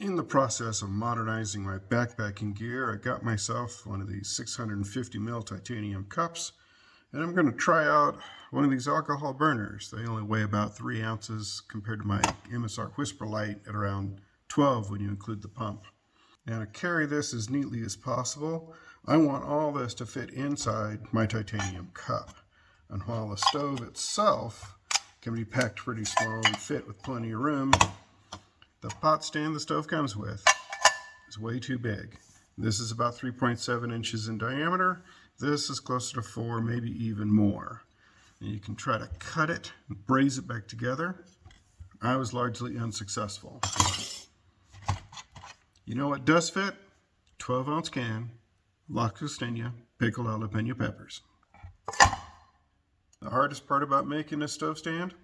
In the process of modernizing my backpacking gear, I got myself one of these 650 ml titanium cups, and I'm going to try out one of these alcohol burners. They only weigh about 3 ounces compared to my MSR Whisper Light at around 12 when you include the pump. Now to carry this as neatly as possible, I want all this to fit inside my titanium cup. And while the stove itself can be packed pretty small and fit with plenty of room, the pot stand the stove comes with is way too big. This is about 3.7 inches in diameter. This is closer to 4, maybe even more. And you can try to cut it and braze it back together. I was largely unsuccessful. You know what does fit? 12-ounce can, La Costeña, pickled jalapeno peppers. The hardest part about making a stove stand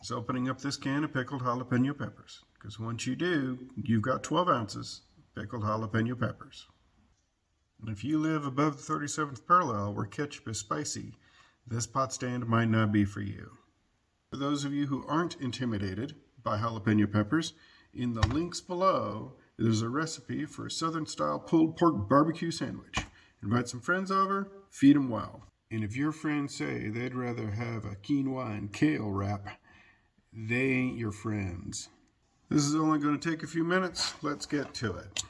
is opening up this can of pickled jalapeno peppers. Because once you do, you've got 12 ounces of pickled jalapeno peppers. And if you live above the 37th parallel where ketchup is spicy, this pot stand might not be for you. For those of you who aren't intimidated by jalapeno peppers, in the links below, there's a recipe for a Southern-style pulled pork barbecue sandwich. Invite some friends over, feed them well. And if your friends say they'd rather have a quinoa and kale wrap, they ain't your friends. This is only going to take a few minutes. Let's get to it.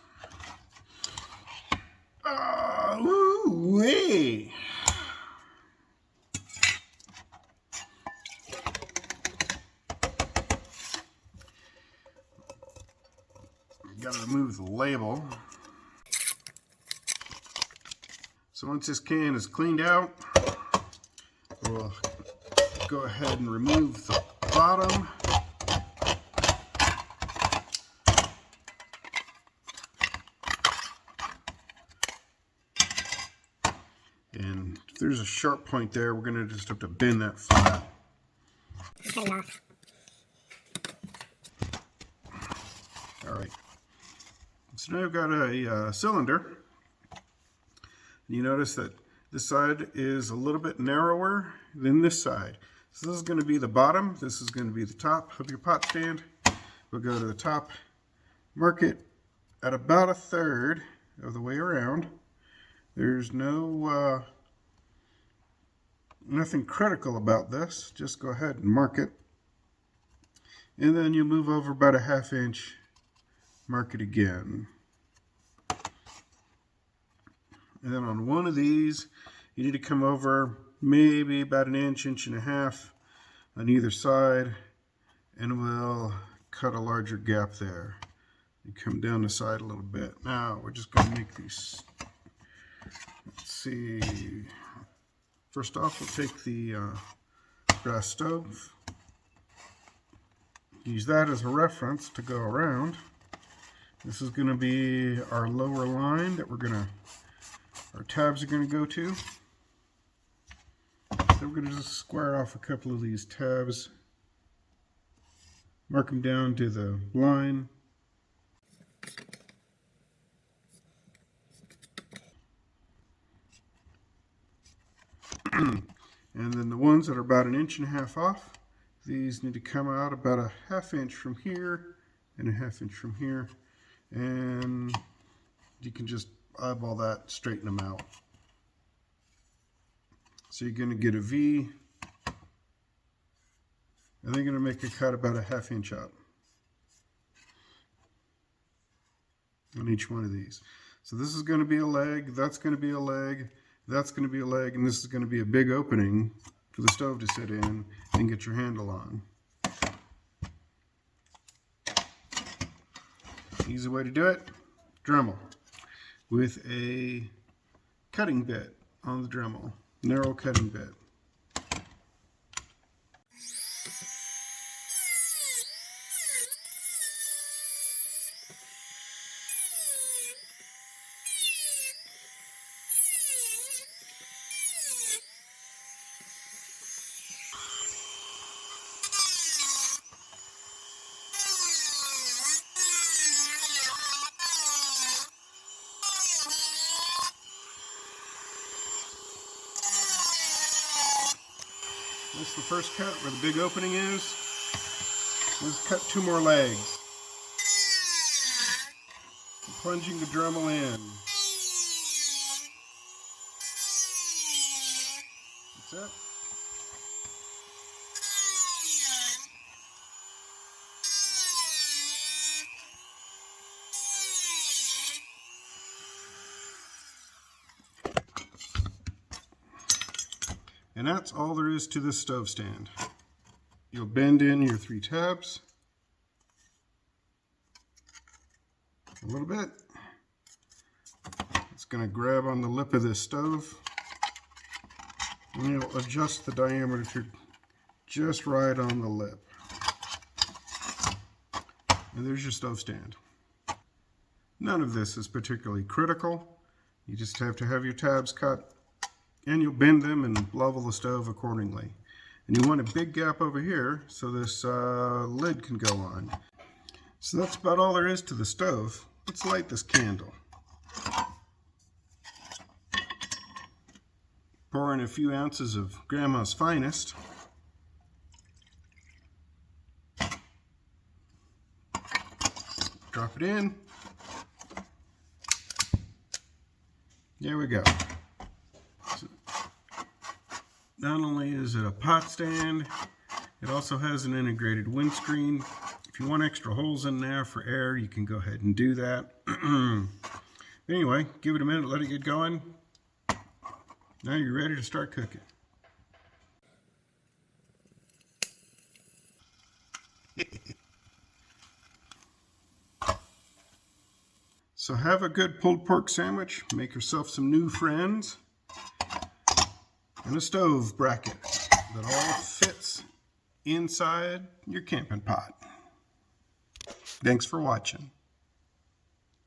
Ooh-wee! Got to remove the label. So once this can is cleaned out, we'll go ahead and remove the bottom. And if there's a sharp point there, we're going to just have to bend that flat. All right. So now I've got a cylinder. You notice that this side is a little bit narrower than this side. So this is going to be the bottom. This is going to be the top of your pot stand. We'll go to the top, mark it at about 1/3 of the way around. There's nothing critical about this. Just go ahead and mark it. And then you move over about 1/2 inch, mark it again. And then on one of these, you need to come over maybe about 1 inch, 1.5 inches on either side, and we'll cut a larger gap there. You come down the side a little bit. Now we're just going to make these. Let's see. First off, we'll take the gas stove. Use that as a reference to go around. This is going to be our lower line that our tabs are going to go to. Then we're going to just square off a couple of these tabs. Mark them down to the line. And then the ones that are about 1.5 inches off, these need to come out about 1/2 inch from here and 1/2 inch from here. And you can just eyeball that, straighten them out. So you're going to get a V, and they're going to make a cut about 1/2 inch out on each one of these. So this is going to be a leg, that's going to be a leg, that's going to be a leg, and this is going to be a big opening for the stove to sit in and get your handle on. Easy way to do it, Dremel with a cutting bit on the Dremel, narrow cutting bit. This is the first cut where the big opening is. Let's cut 2 more legs. plunging the Dremel in. That's it. And that's all there is to this stove stand. You'll bend in your 3 tabs a little bit. It's going to grab on the lip of this stove, and you'll adjust the diameter just right on the lip. And there's your stove stand. None of this is particularly critical. You just have to have your tabs cut, and you'll bend them and level the stove accordingly. And you want a big gap over here so this lid can go on. So that's about all there is to the stove. Let's light this candle. Pour in a few ounces of Grandma's Finest. Drop it in. There we go. So not only is it a pot stand, it also has an integrated windscreen. If you want extra holes in there for air, you can go ahead and do that. Anyway, give it a minute, let it get going. Now you're ready to start cooking. So have a good pulled pork sandwich, make yourself some new friends, and a stove bracket that all fits inside your camping pot. Thanks for watching.